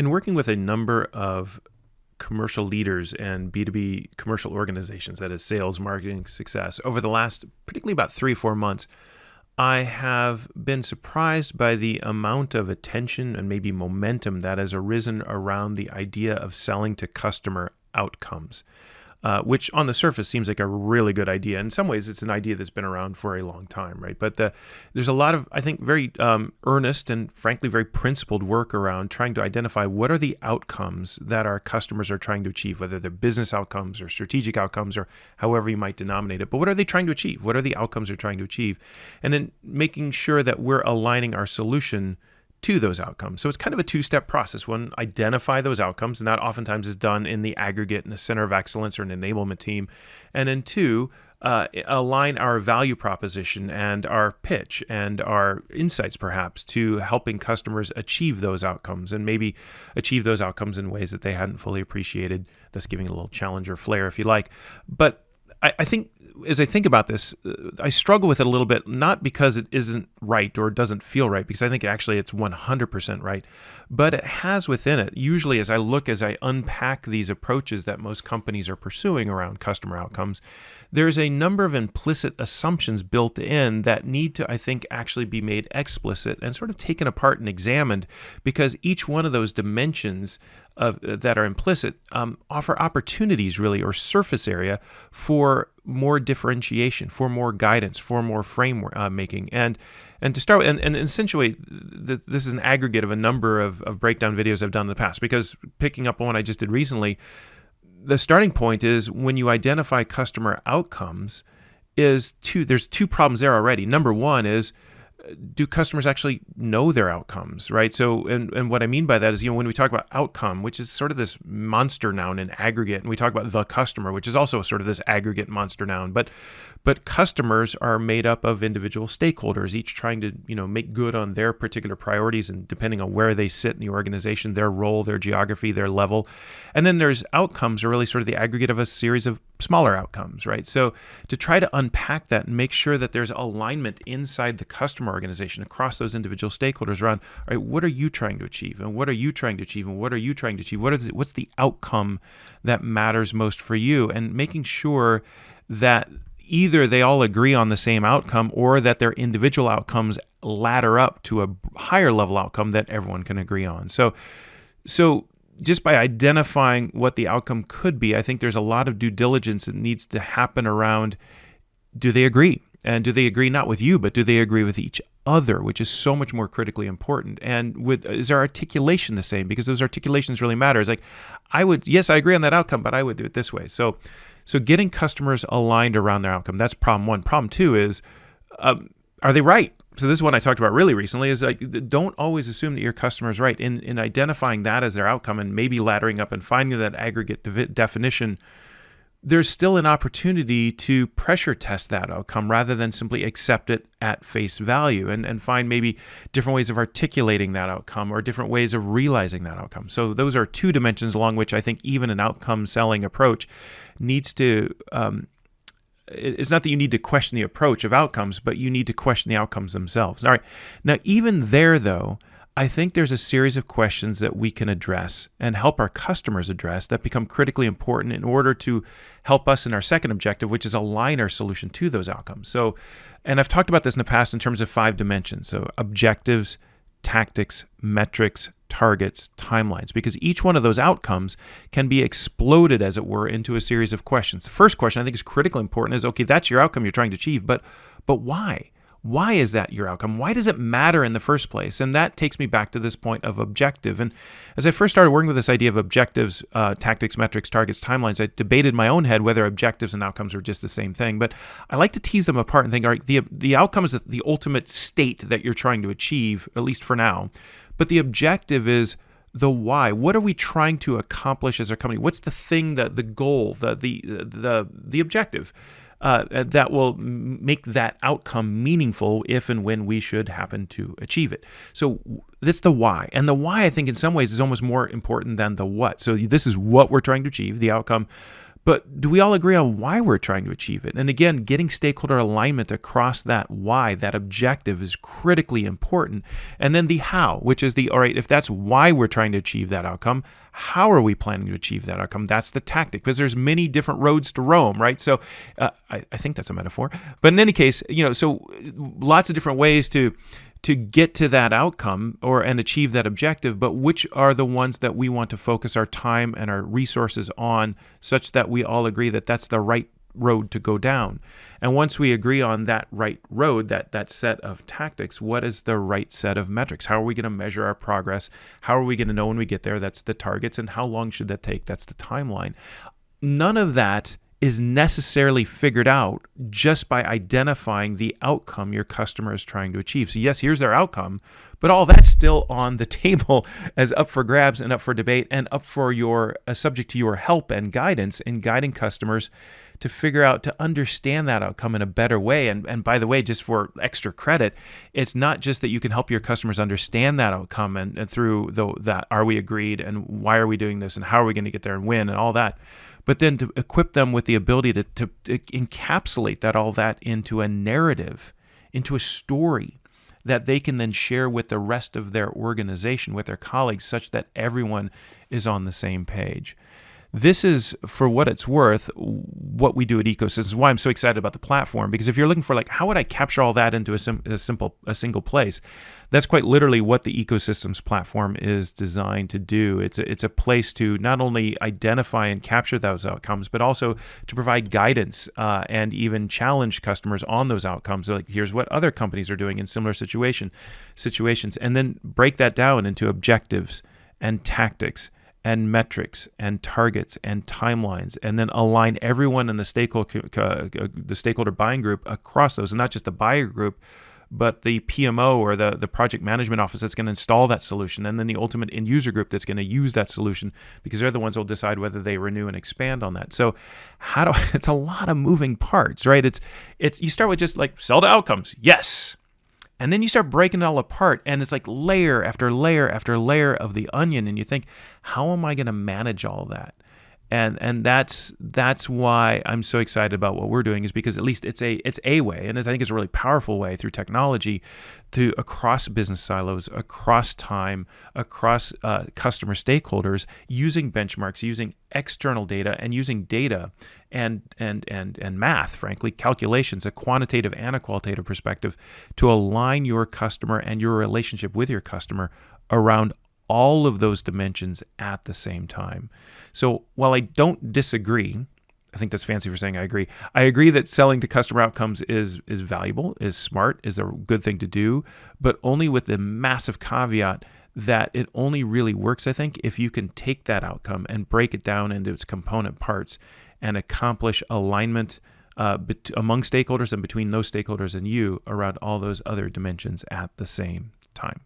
In working with a number of commercial leaders and B2B commercial organizations, that is sales, marketing, success, over the last particularly about 3 or 4 months, I have been surprised by the amount of attention and maybe momentum that has arisen around the idea of selling to customer outcomes, which on the surface seems like a really good idea. In some ways, it's an idea that's been around for a long time, right? But there's a lot of, I think, very earnest and frankly very principled work around trying to identify what are the outcomes that our customers are trying to achieve, whether they're business outcomes or strategic outcomes or however you might denominate it. But what are they trying to achieve? What are the outcomes they're trying to achieve? And then making sure that we're aligning our solution to those outcomes. So it's kind of a two-step process. One, identify those outcomes, and that oftentimes is done in the aggregate in a center of excellence or an enablement team. And then two, align our value proposition and our pitch and our insights perhaps to helping customers achieve those outcomes and maybe achieve those outcomes in ways that they hadn't fully appreciated, thus giving a little challenge or flair if you like. But I think as I think about this, I struggle with it a little bit, not because it isn't right or doesn't feel right, because I think actually it's 100% right, but it has within it, usually as I unpack these approaches that most companies are pursuing around customer outcomes, there's a number of implicit assumptions built in that need to, I think, actually be made explicit and sort of taken apart and examined, because each one of those dimensions that are implicit offer opportunities really, or surface area for more differentiation, for more guidance, for more framework making. And to start with, and essentially, this is an aggregate of a number of breakdown videos I've done in the past, because picking up on what I just did recently, the starting point is when you identify customer outcomes, there's two problems there already. Number one is, do customers actually know their outcomes, right? So, and what I mean by that is, when we talk about outcome, which is sort of this monster noun in aggregate, and we talk about the customer, which is also sort of this aggregate monster noun, but customers are made up of individual stakeholders, each trying to, make good on their particular priorities, and depending on where they sit in the organization, their role, their geography, their level. And then there's outcomes, are really sort of the aggregate of a series of smaller outcomes, right? So to try to unpack that and make sure that there's alignment inside the customer organization across those individual stakeholders around, all right, what are you trying to achieve? And what are you trying to achieve? And what are you trying to achieve? What's the outcome that matters most for you? And making sure that either they all agree on the same outcome or that their individual outcomes ladder up to a higher level outcome that everyone can agree on. So just by identifying what the outcome could be, I think there's a lot of due diligence that needs to happen around, do they agree? And do they agree not with you, but do they agree with each other, which is so much more critically important? And is our articulation the same? Because those articulations really matter. It's like, I agree on that outcome, but I would do it this way. So getting customers aligned around their outcome, that's problem one. Problem two is, are they right? So this is one I talked about really recently, is like, don't always assume that your customer is right. In identifying that as their outcome and maybe laddering up and finding that aggregate definition, there's still an opportunity to pressure test that outcome rather than simply accept it at face value and find maybe different ways of articulating that outcome or different ways of realizing that outcome. So those are two dimensions along which I think even an outcome selling approach needs to, it's not that you need to question the approach of outcomes, but you need to question the outcomes themselves. All right. Now, even there, though, I think there's a series of questions that we can address and help our customers address that become critically important in order to help us in our second objective, which is align our solution to those outcomes. So, and I've talked about this in the past in terms of 5 dimensions. So objectives, tactics, metrics, targets, timelines, because each one of those outcomes can be exploded, as it were, into a series of questions. The first question I think is critically important is, okay, that's your outcome you're trying to achieve, but why? Why is that your outcome? Why does it matter in the first place? And that takes me back to this point of objective. And as I first started working with this idea of objectives, tactics, metrics, targets, timelines, I debated in my own head whether objectives and outcomes were just the same thing. But I like to tease them apart and think, all right, the outcome is the ultimate state that you're trying to achieve, at least for now. But the objective is the why. What are we trying to accomplish as our company? What's the thing, the goal, the objective? That will make that outcome meaningful if and when we should happen to achieve it. So that's the why. And the why, I think, in some ways is almost more important than the what. So this is what we're trying to achieve, the outcome. But do we all agree on why we're trying to achieve it? And again, getting stakeholder alignment across that why, that objective, is critically important. And then the how, which is all right, if that's why we're trying to achieve that outcome, how are we planning to achieve that outcome? That's the tactic, because there's many different roads to Rome, right? So I think that's a metaphor. But in any case, so lots of different ways to get to that outcome and achieve that objective, but which are the ones that we want to focus our time and our resources on, such that we all agree that that's the right road to go down. And once we agree on that right road, that set of tactics, what is the right set of metrics? How are we going to measure our progress? How are we going to know when we get there? That's the targets. And how long should that take? That's the timeline. None of that is necessarily figured out just by identifying the outcome your customer is trying to achieve. So yes, here's their outcome, but all that's still on the table as up for grabs and up for debate and up for subject to your help and guidance in guiding customers to figure out, to understand that outcome in a better way. And by the way, just for extra credit, it's not just that you can help your customers understand that outcome and through that are we agreed and why are we doing this and how are we going to get there and win and all that, but then to equip them with the ability to encapsulate all that into a narrative, into a story that they can then share with the rest of their organization, with their colleagues, such that everyone is on the same page. This is, for what it's worth, what we do at Ecosystems, why I'm so excited about the platform, because if you're looking for how would I capture all that into a single place, that's quite literally what the Ecosystems platform is designed to do. It's a place to not only identify and capture those outcomes, but also to provide guidance and even challenge customers on those outcomes. Like, here's what other companies are doing in similar situations, and then break that down into objectives and tactics and metrics and targets and timelines, and then align everyone in the stakeholder buying group across those, and not just the buyer group, but the PMO or the project management office that's going to install that solution, and then the ultimate end user group that's going to use that solution, because they're the ones who will decide whether they renew and expand on that. So it's a lot of moving parts, right? It's you start with just sell to outcomes, yes. And then you start breaking it all apart, and it's like layer after layer after layer of the onion, and you think, how am I going to manage all that? And that's why I'm so excited about what we're doing, is because at least it's a way, and I think it's a really powerful way through technology, across business silos, across time, across customer stakeholders, using benchmarks, using external data, and using data and math, frankly, calculations, a quantitative and a qualitative perspective, to align your customer and your relationship with your customer around all of those dimensions at the same time. So while I don't disagree, I think that's fancy for saying I agree. I agree that selling to customer outcomes is valuable, is smart, is a good thing to do, but only with the massive caveat that it only really works, I think, if you can take that outcome and break it down into its component parts and accomplish alignment among stakeholders and between those stakeholders and you around all those other dimensions at the same time.